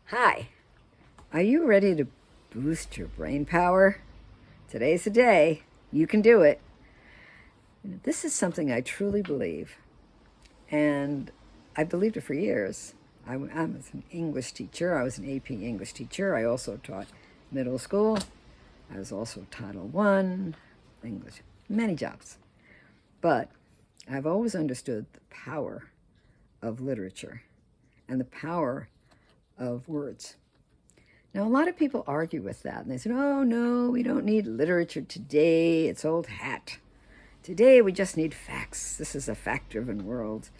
Hi, are you ready to boost your brain power? Today's the day. You can do it. This is something I truly believe, and I believed it for years. I was an English teacher. I was an AP English teacher. I also taught middle school. I was also Title I, English, many jobs. But I've always understood the power of literature and the power of words. Now, a lot of people argue with that, and they say, oh, no, we don't need literature today. It's old hat. Today, we just need facts. This is a fact-driven world.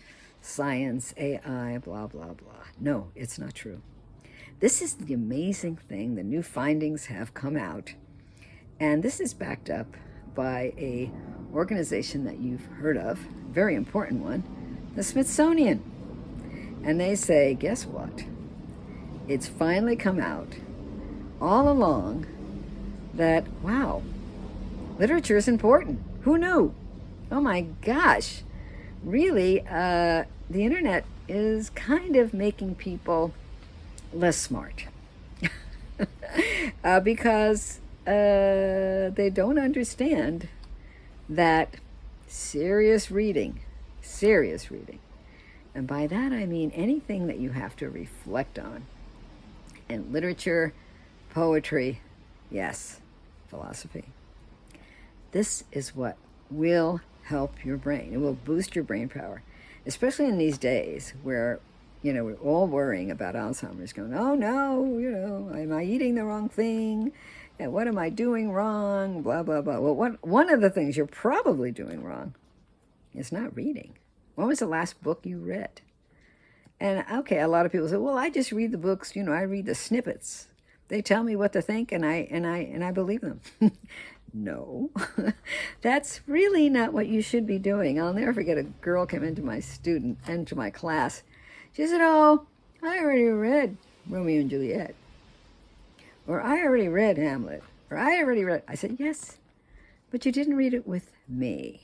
Science, AI, blah, blah, blah. No, it's not true. This is the amazing thing. The new findings have come out, and this is backed up by a organization that you've heard of, very important one, the Smithsonian. And they say, guess what? It's finally come out all along that, wow, literature is important. Who knew? Oh my gosh. Really, the internet is kind of making people less smart because they don't understand that serious reading, and by that I mean anything that you have to reflect on. And literature, poetry, yes, philosophy. This is what will help your brain. It will boost your brain power, especially in these days where, we're all worrying about Alzheimer's, going, oh no, am I eating the wrong thing? And what am I doing wrong? Blah, blah, blah. Well, one of the things you're probably doing wrong is not reading. When was the last book you read? And okay, a lot of people say, well, I just read the books, I read the snippets. They tell me what to think and I believe them. No, that's really not what you should be doing. I'll never forget, a girl came into my class. She said, oh, I already read Romeo and Juliet. Or I already read Hamlet. Or I said, yes, but you didn't read it with me.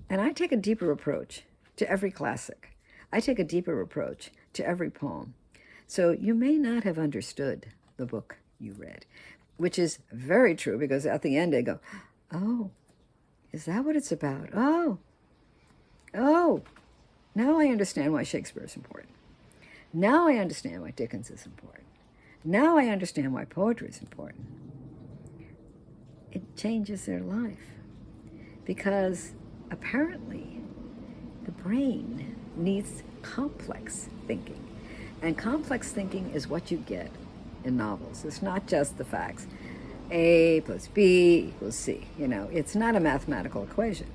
And I take a deeper approach to every classic. I take a deeper approach to every poem. So you may not have understood the book you read, which is very true, because at the end they go, oh, is that what it's about? Oh, now I understand why Shakespeare is important. Now I understand why Dickens is important. Now I understand why poetry is important. It changes their life, because apparently the brain needs complex thinking. And complex thinking is what you get in novels. It's not just the facts. A plus B equals C. It's not a mathematical equation.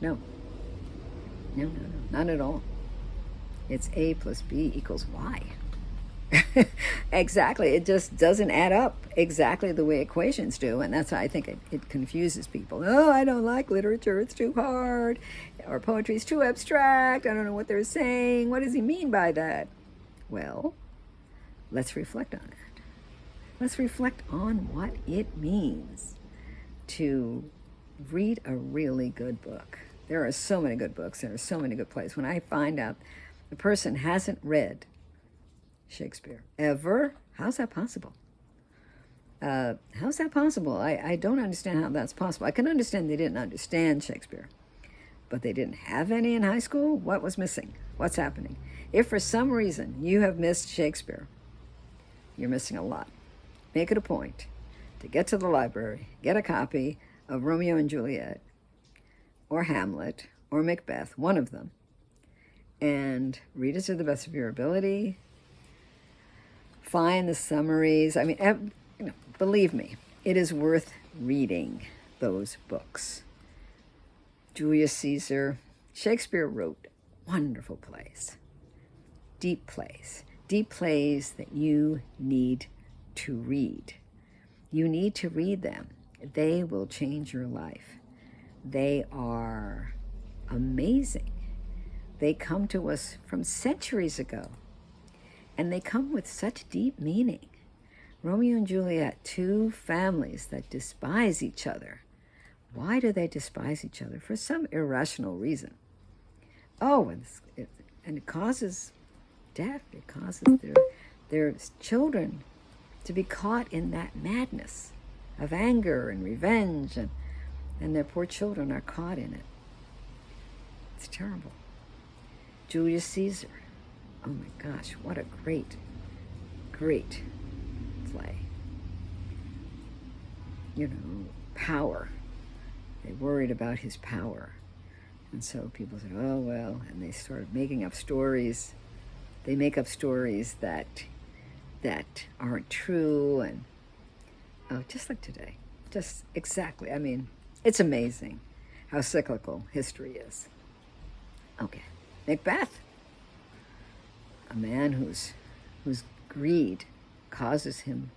No, not at all. It's A plus B equals Y. Exactly. It just doesn't add up exactly the way equations do. And that's why I think it confuses people. Oh, I don't like literature. It's too hard. Or poetry's too abstract. I don't know what they're saying. What does he mean by that? Well, let's reflect on it. Let's reflect on what it means to read a really good book. There are so many good books. There are so many good plays. When I find out the person hasn't read Shakespeare ever, how's that possible? How's that possible? I don't understand how that's possible. I can understand they didn't understand Shakespeare, but they didn't have any in high school? What was missing? What's happening? If for some reason you have missed Shakespeare, you're missing a lot. Make it a point to get to the library, get a copy of Romeo and Juliet, or Hamlet, or Macbeth, one of them, and read it to the best of your ability. Find the summaries. Believe me, it is worth reading those books. Julius Caesar. Shakespeare wrote wonderful plays, deep plays that you need to read. You need to read them. They will change your life. They are amazing. They come to us from centuries ago, and they come with such deep meaning. Romeo and Juliet, two families that despise each other. Why do they despise each other? For some irrational reason. And it causes death. It causes their children to be caught in that madness of anger and revenge, and their poor children are caught in it. It's terrible. Julius Caesar. Oh my gosh, what a great, great play. You know, power. They worried about his power. And so people said, oh, well, and they started making up stories. They make up stories that aren't true, and just like today. Just exactly. I mean, it's amazing how cyclical history is. Okay, Macbeth. A man whose greed causes him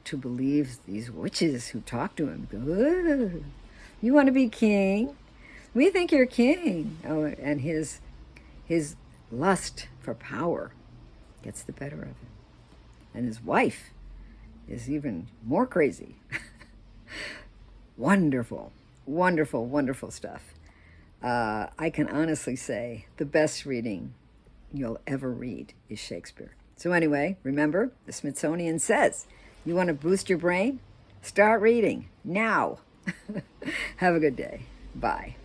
to believe these witches who talk to him. Go, you want to be king? We think you're king. Oh, and his lust for power gets the better of him. And his wife is even more crazy. Wonderful, wonderful, wonderful stuff. I can honestly say the best reading you'll ever read is Shakespeare. So anyway, remember, the Smithsonian says, you want to boost your brain? Start reading now. Have a good day. Bye.